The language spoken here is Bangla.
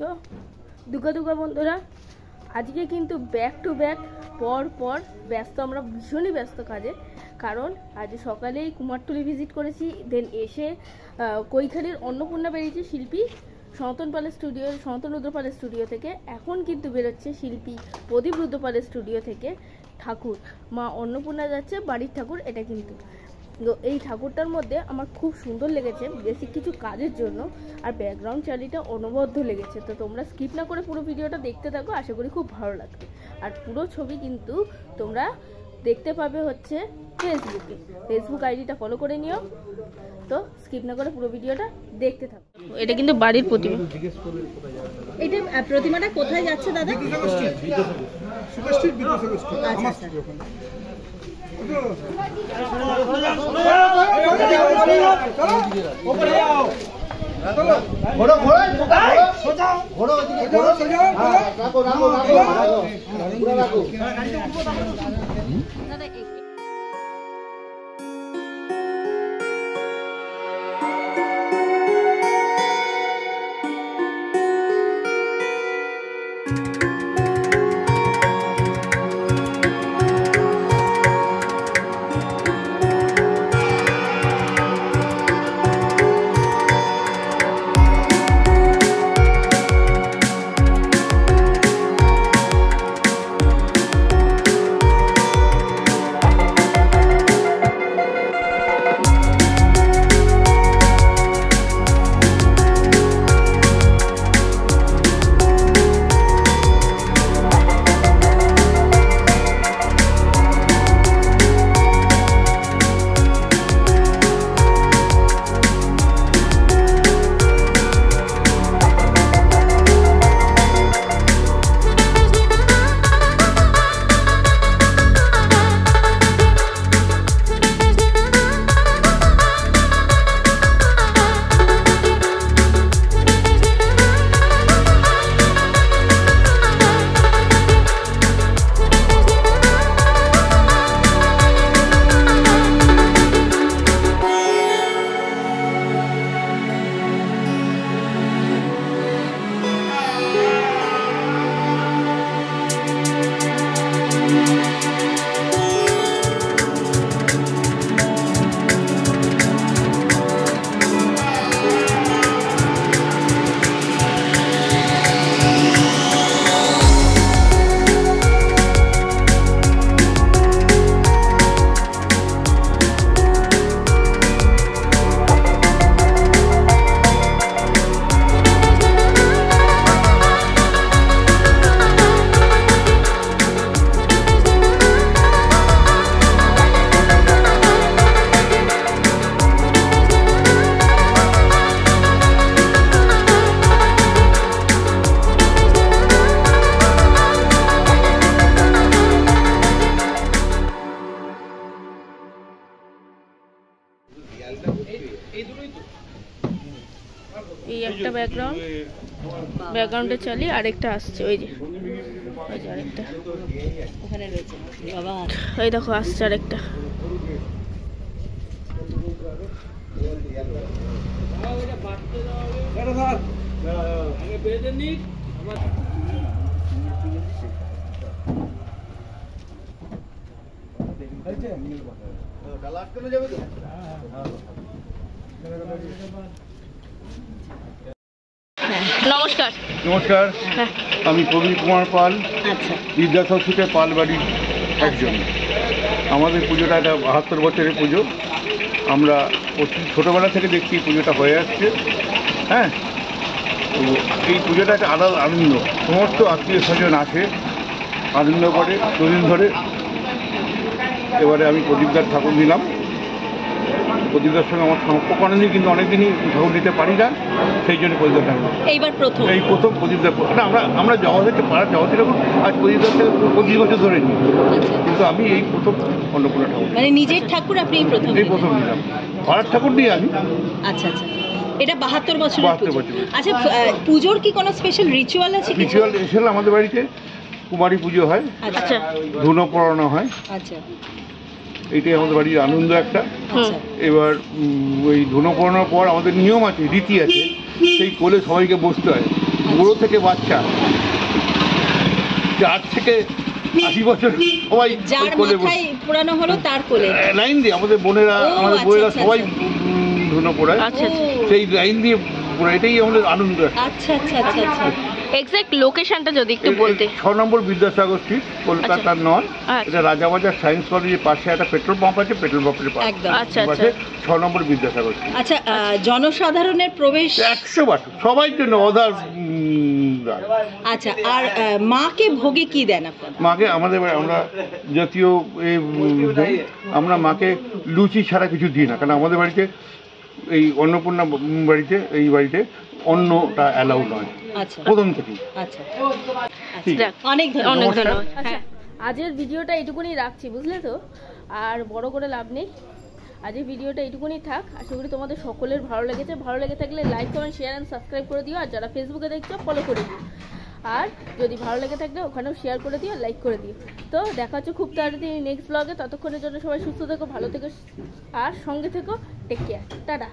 তো দুর্গা বন্ধুরা, আজকে কিন্তু ব্যাক টু ব্যাক পর ব্যস্ত, আমরা ভীষণই ব্যস্ত কাজে। কারণ আজ সকালেই কুমারটুলি ভিজিট করেছি, দেন এসে কৈখালির অন্নপূর্ণা বেরিয়েছে শিল্পী সনাতন রুদ্রপালের স্টুডিও থেকে। এখন কিন্তু বেরোচ্ছে শিল্পী প্রদীপ রুদ্রপালের স্টুডিও থেকে ঠাকুর, মা অন্নপূর্ণা যাচ্ছে বাড়ির ঠাকুর। এটা কিন্তু তো এই ঠাকুরটার মধ্যে আমার খুব সুন্দর লেগেছে বেসিক কিছু কাজের জন্য, আর ব্যাকগ্রাউন্ড চালিটা অনবদ্য লেগেছে। তো তোমরা স্কিপ না করে পুরো ভিডিওটা দেখতে থাকো, আশা করি খুব ভালো লাগবে। আর পুরো ছবি কিন্তু তোমরা দেখতে পাবে হচ্ছে ফেসবুক আইডিটা ফলো করে নিও। তো স্কিপ না করে পুরো ভিডিওটা দেখতে থাকো। এটা কিন্তু বাড়ির প্রতিমা। এটা প্রতিমাটা কোথায় যাচ্ছে দাদা? এই একটা ব্যাকগ্রাউন্ডে চালি, আরেকটা আসছে ওই যে আরেকটা ওখানে রয়েছে বাবা, এই দেখো আসছে আরেকটা। নমস্কার। নমস্কার, আমি প্রবীর কুমার পাল, বিদ্যাসাগর পাল বাড়ির একজন। আমাদের পুজোটা একটা 72 বছরের পুজো। আমরা ছোটোবেলা থেকে দেখছি পুজোটা হয়ে আসছে। হ্যাঁ, তো এই পুজোটা একটা আলাদা আনন্দ, সমস্ত আত্মীয় স্বজন আছে, আনন্দ করে দুদিন ধরে। এবারে আমি প্রদীপদার ঠাকুর নিলাম। প্রদীপদার সঙ্গে আমার সম্পর্ক অনেকদিন, কিন্তু অনেকদিনই ঠাকুর নিতে পারি না, সেই জন্য প্রদীপদার ঠাকুর এই প্রথম প্রদীপদার। আমরা জগৎ থেকে পাড়ার জগৎ ঠাকুর আজ প্রদীপদার থেকে 25 বছর ধরে নিই, কিন্তু আমি এই প্রথম অন্নপূর্ণা ঠাকুর, মানে নিজের ঠাকুর আপনি এই প্রথম নিলাম। পাড়ার ঠাকুর নিয়ে আমি। আচ্ছা আচ্ছা, এটা 72 বছর। আচ্ছা, পুজোর কি কোনো স্পেশাল রিচুয়াল আছে? রিচুয়াল এসে আমাদের বাড়িতে কুমারী পুজো হয়, আচ্ছা, ধুনো পড়ানো হয়। আচ্ছা, এইটাই আমাদের বাড়ির আনন্দ একটা। এবার ওই ধুনো পড়ানোর পর আমাদের নিয়ম আছে, রীতি আছে, সেই কোলে সবাইকে বসতে হয়। বুড়ো থেকে বাচ্চা, 4 থেকে 80 বছর সবাই যার কোলে মাথায় পোড়ানো হলো তার কোলে লাইন দিয়ে আমাদের বোনেরা, আমাদের বইয়েরা সবাই ধুনো পোড়ায়, সেই লাইন দিয়ে পোড়ায়, এটাই আমাদের আনন্দ। আচ্ছা আচ্ছা আচ্ছা আচ্ছা। এক্সাক্ট লোকেশনটা যদি একটু বলতে। 6 নম্বর বিদ্যাসাগর স্ট্রিট, কলকাতার নয়, এটা রাজাবাজার সায়েন্স কলেজের পাশে একটা পেট্রোল পাম্প আছে, পেট্রোল পাম্পের পাশে 6 নম্বর বিদ্যাসাগর স্ট্রিট। আচ্ছা, জনসাধারণের প্রবেশ 100 বার সবাই জন্য অদার। আচ্ছা, আর মাকে ভোগে কি দেন আপনারা? মাকে আমরা জাতীয় আমরা মাকে লুচি ছাড়া কিছু দিই না, কারণ আমাদের বাড়িতে এই অন্নপূর্ণা বাড়িতে, এই বাড়িতে অন্নটা অ্যালাউ নয় প্রথম থেকেই। আচ্ছা, অনেক ধন্যবাদ। হ্যাঁ, আজকের ভিডিওটা এইটুকুনি রাখছি, বুঝলে তো, আর বড় করে লাভ নেই। আজকের ভিডিওটা এইটুকুনি থাক। আশা করি তোমাদের সকলের ভালো লেগেছে। ভালো লেগে থাকলে like, comment, share and subscribe করে দিও। আর যারা ফেসবুকে দেখছো ফলো করে দিও। আর যদি ভালো লেগে থাকলে ওখানেও শেয়ার করে দিও, লাইক করে দিও। তো দেখা হচ্ছে খুব তাড়াতাড়ি নেক্সট ব্লগে। ততক্ষণের জন্য সবাই সুস্থ থেকো, ভালো থেকো আর সঙ্গে থেকো। Take care, tata.